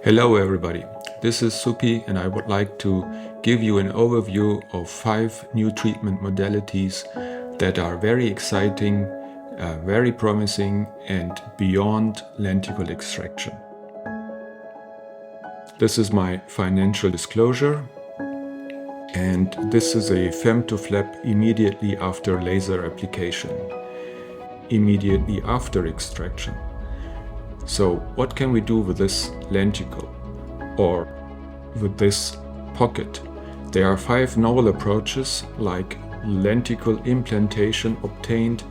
Hello everybody, this is Suphi and I would like to give you an overview of 5 new treatment modalities that are very exciting, very promising and beyond lenticule extraction. This is my financial disclosure and this is a fem-to-flap immediately after laser application, immediately after extraction. So what can we do with this lenticle or with this pocket? There are 5 novel approaches like lenticle implantation obtained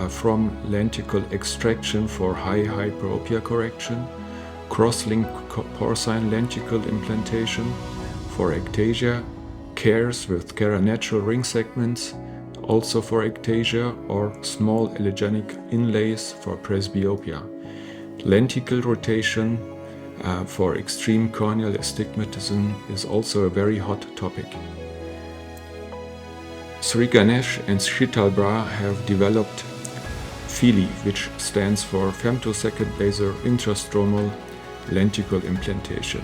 from lenticle extraction for high hyperopia correction, cross-link porcine lenticle implantation for ectasia, CARES with natural ring segments, also for ectasia, or small allogenic inlays for presbyopia. Lenticle rotation for extreme corneal astigmatism is also a very hot topic. Sri Ganesh and Sheetal Bra have developed FILI, which stands for femtosecond laser intrastromal lenticle implantation.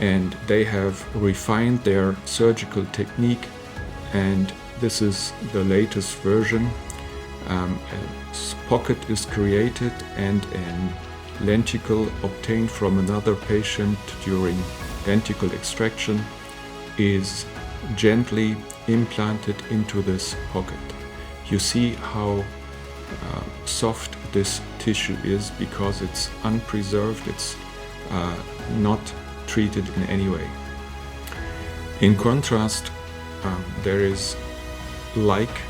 And they have refined their surgical technique, and this is the latest version. A pocket is created and a lenticle obtained from another patient during lenticle extraction is gently implanted into this pocket. You see how soft this tissue is because it's unpreserved, it's not treated in any way. In contrast, there is LIKE,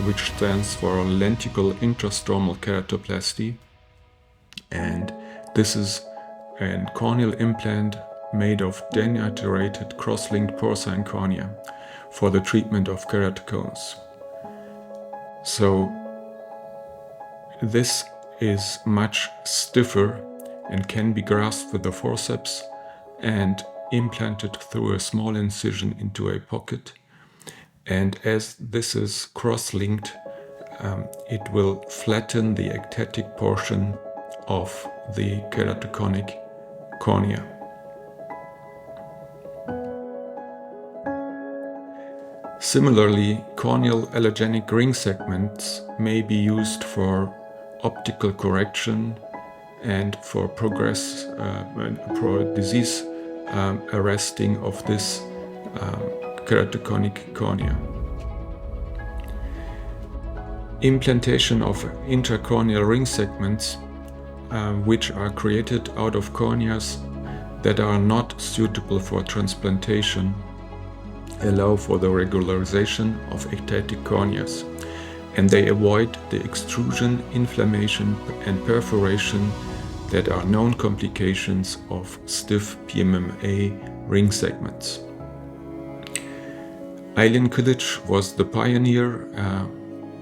which stands for lenticle intrastromal keratoplasty, and this is a corneal implant made of denaturated cross-linked porcine cornea for the treatment of keratoconus. So this is much stiffer and can be grasped with the forceps and implanted through a small incision into a pocket. And as this is cross-linked, it will flatten the ectatic portion of the keratoconic cornea. Similarly, corneal allogenic ring segments may be used for optical correction and for disease arresting of this keratoconic cornea. Implantation of intracorneal ring segments, which are created out of corneas that are not suitable for transplantation, allow for the regularization of ectatic corneas, and they avoid the extrusion, inflammation and perforation that are known complications of stiff PMMA ring segments. Aylin Kilic was the pioneer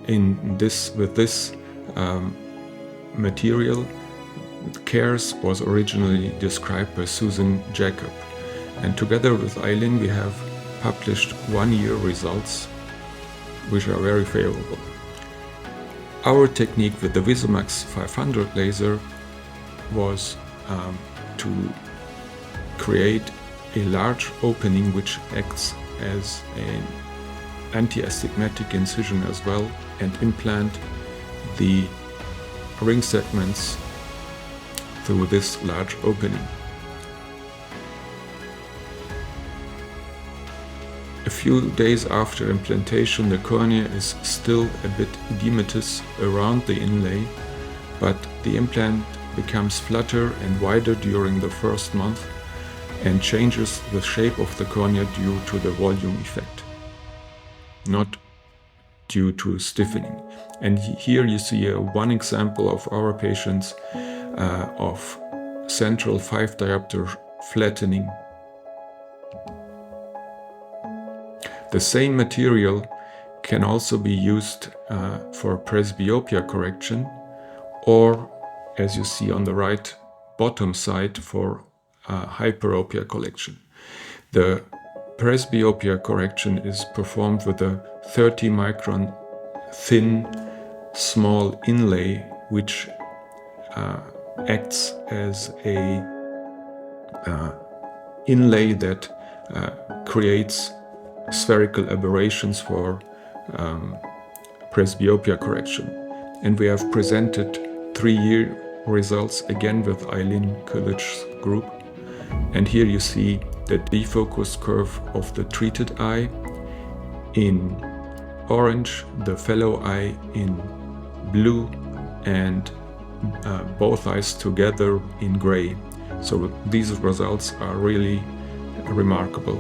with this material. CARES was originally described by Susan Jacob, and together with Aylin we have published 1-year results which are very favorable. Our technique with the Visomax 500 laser was to create a large opening which acts as an anti-astigmatic incision as well, and implant the ring segments through this large opening. A few days after implantation, the cornea is still a bit edematous around the inlay, but the implant becomes flatter and wider during the first month and changes the shape of the cornea due to the volume effect, not due to stiffening. And here you see one example of our patients of central 5 diopter flattening. The same material can also be used for presbyopia correction, or as you see on the right bottom side, for hyperopia correction. The presbyopia correction is performed with a 30 micron thin small inlay which acts as a inlay that creates spherical aberrations for presbyopia correction. And we have presented 3-year results again with Eileen Kulich's group. And here you see the defocus curve of the treated eye in orange, the fellow eye in blue, and both eyes together in gray. So these results are really remarkable.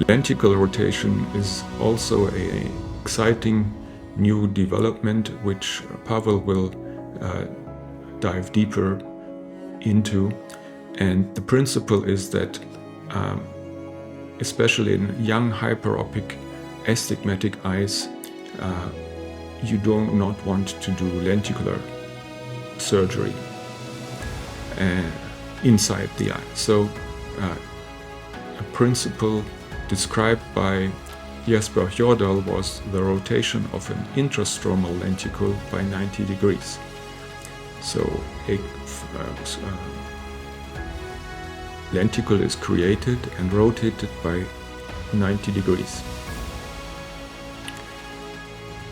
Lenticle rotation is also an exciting new development which Pavel will dive deeper into. And the principle is that especially in young hyperopic astigmatic eyes, you do not want to do lenticular surgery inside the eye. So a principle described by Jesper Hjordal was the rotation of an intrastromal lenticule by 90 degrees. So a lenticule is created and rotated by 90 degrees.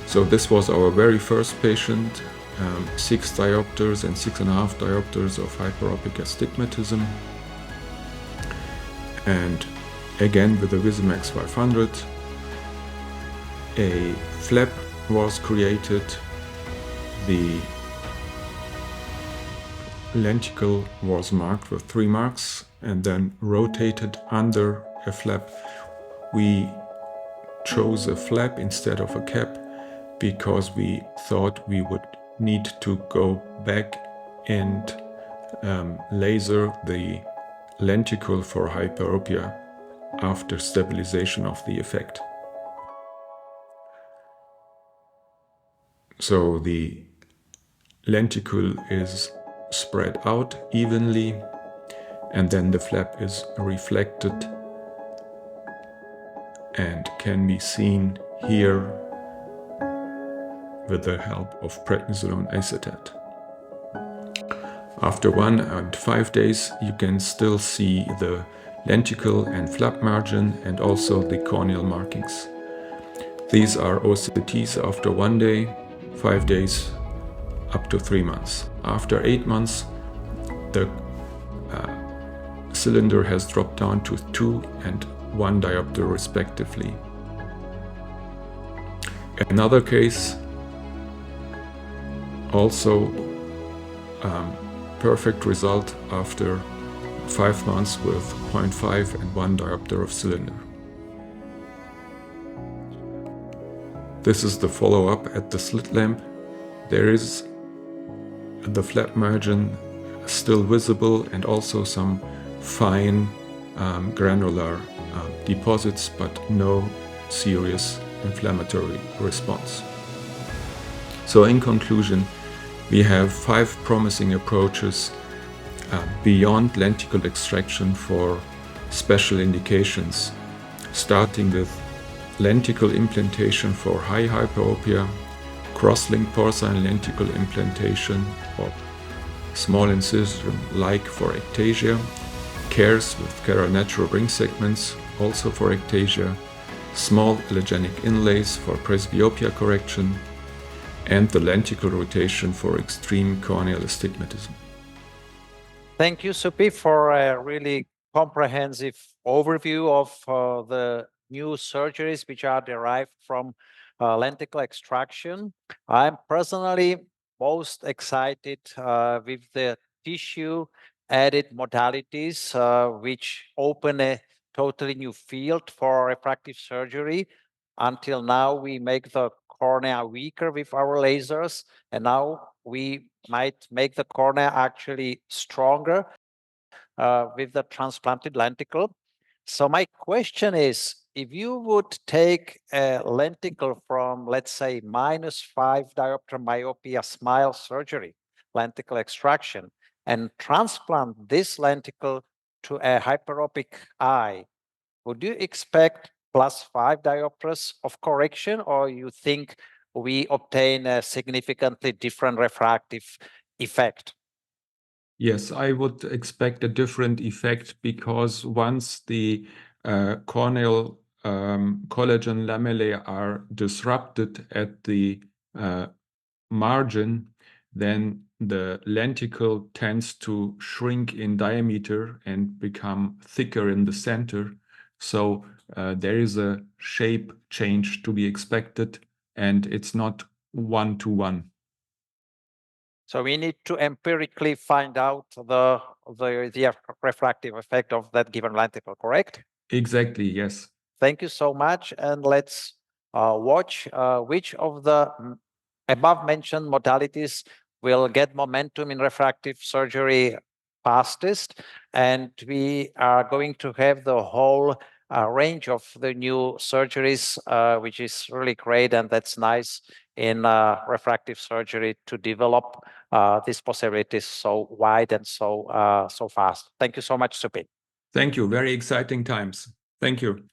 So this was our very first patient, 6 diopters and 6.5 diopters of hyperopic astigmatism. And again with the Visimax 500, a flap was created, the lenticle was marked with 3 marks and then rotated under a flap. We chose a flap instead of a cap because we thought we would need to go back and laser the lenticule for hyperopia after stabilization of the effect. So the lenticule is spread out evenly, and then the flap is reflected and can be seen here with the help of prednisolone acetate. After 1 and 5 days, you can still see the lenticle and flap margin and also the corneal markings. These are OCTs after 1 day, 5 days, up to 3 months. After 8 months, the cylinder has dropped down to 2 and 1 diopter respectively. Another case, also perfect result after 5 months with 0.5 and 1 diopter of cylinder. This is the follow-up at the slit lamp. There is the flap margin still visible and also some fine granular deposits, but no serious inflammatory response. So in conclusion, we have 5 promising approaches beyond lenticle extraction for special indications, starting with lenticle implantation for high hyperopia, cross-link porcine lenticle implantation or small incision like for ectasia, CARES with cheronatural ring segments also for ectasia, small allogenic inlays for presbyopia correction, and the lenticle rotation for extreme corneal astigmatism. Thank you, Suphi, for a really comprehensive overview of the new surgeries which are derived from lenticle extraction. I'm personally most excited with the tissue-added modalities which open a totally new field for refractive surgery. Until now, we make the cornea weaker with our lasers, and now we might make the cornea actually stronger with the transplanted lenticle. So my question is, if you would take a lenticle from, let's say, -5 diopter myopia SMILE surgery, lenticle extraction, and transplant this lenticle to a hyperopic eye, would you expect +5 diopters of correction, or you think we obtain a significantly different refractive effect? Yes, I would expect a different effect because once the corneal collagen lamellae are disrupted at the margin, then the lenticle tends to shrink in diameter and become thicker in the center. So there is a shape change to be expected, and it's not one-to-one. So we need to empirically find out the refractive effect of that given lenticle, correct? Exactly, yes. Thank you so much. And let's watch which of the above mentioned modalities will get momentum in refractive surgery fastest. And we are going to have the whole range of the new surgeries, which is really great. And that's nice in refractive surgery to develop these possibilities so wide and so fast. Thank you so much, Suphi. Thank you. Very exciting times. Thank you.